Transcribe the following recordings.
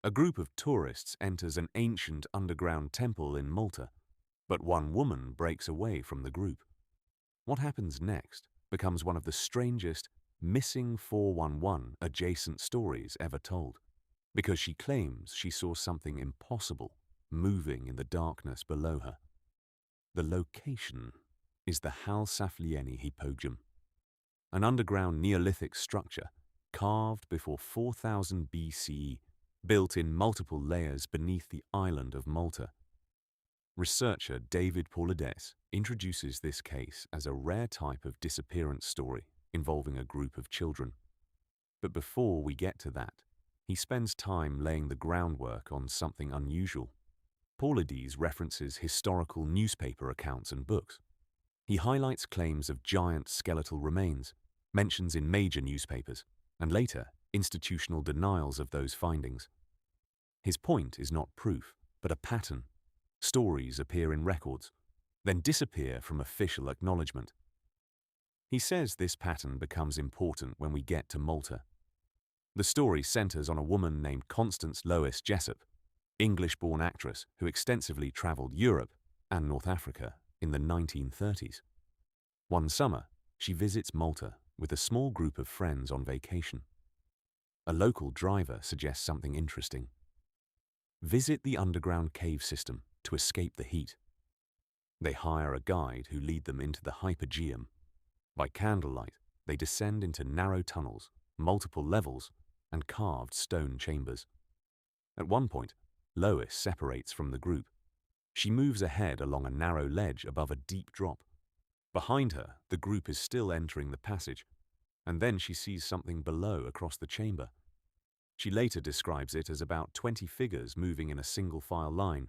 A group of tourists enters an ancient underground temple in Malta, but one woman breaks away from the group. What happens next becomes one of the strangest missing 411 adjacent stories ever told, because she claims she saw something impossible moving in the darkness below her. The location is the Hal Saflieni Hippogrium, an underground Neolithic structure carved before 4000 BCE, built in multiple layers beneath the island of Malta. Researcher David Paulides introduces this case as a rare type of disappearance story involving a group of children. But before we get to that, he spends time laying the groundwork on something unusual. Paulides references historical newspaper accounts and books. He highlights claims of giant skeletal remains, mentions in major newspapers, and later institutional denials of those findings. His point is not proof, but a pattern. Stories appear in records, then disappear from official acknowledgement. He says this pattern becomes important when we get to Malta. The story centers on a woman named Constance Lois Jessup, English-born actress who extensively traveled Europe and North Africa in the 1930s. One summer, she visits Malta with a small group of friends on vacation. A local driver suggests something interesting. Visit the underground cave system to escape the heat. They hire a guide who leads them into the hypogeum. By candlelight, they descend into narrow tunnels, multiple levels, and carved stone chambers. At one point, Lois separates from the group. She moves ahead along a narrow ledge above a deep drop. Behind her, the group is still entering the passage, and then she sees something below across the chamber. She later describes it as about 20 figures moving in a single-file line.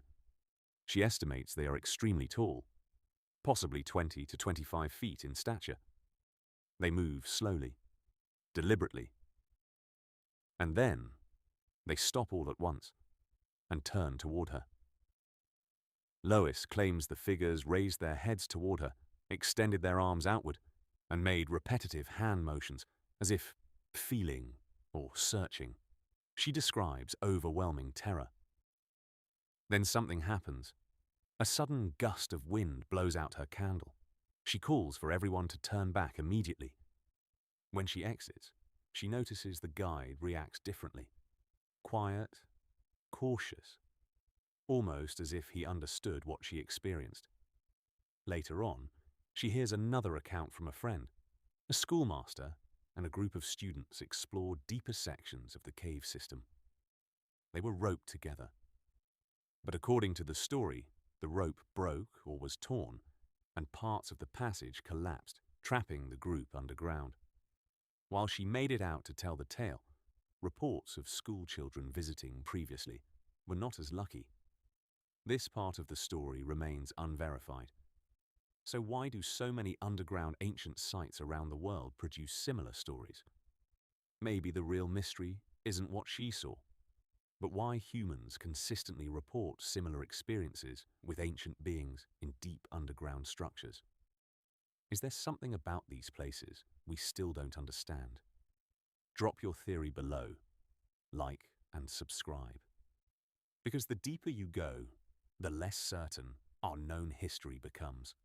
She estimates they are extremely tall, possibly 20 to 25 feet in stature. They move slowly, deliberately, and then they stop all at once and turn toward her. Lois claims the figures raised their heads toward her, extended their arms outward, and made repetitive hand motions as if feeling or searching. She describes overwhelming terror. Then something happens. A sudden gust of wind blows out her candle. She calls for everyone to turn back immediately. When she exits, she notices the guide reacts differently. Quiet, cautious, almost as if he understood what she experienced. Later on, she hears another account from a friend. A schoolmaster and a group of students explored deeper sections of the cave system. They were roped together. But according to the story, the rope broke or was torn, and parts of the passage collapsed, trapping the group underground. While she made it out to tell the tale, reports of school children visiting previously were not as lucky. This part of the story remains unverified. So why do so many underground ancient sites around the world produce similar stories? Maybe the real mystery isn't what she saw, but why humans consistently report similar experiences with ancient beings in deep underground structures. Is there something about these places we still don't understand? Drop your theory below, like and subscribe. Because the deeper you go, the less certain our known history becomes.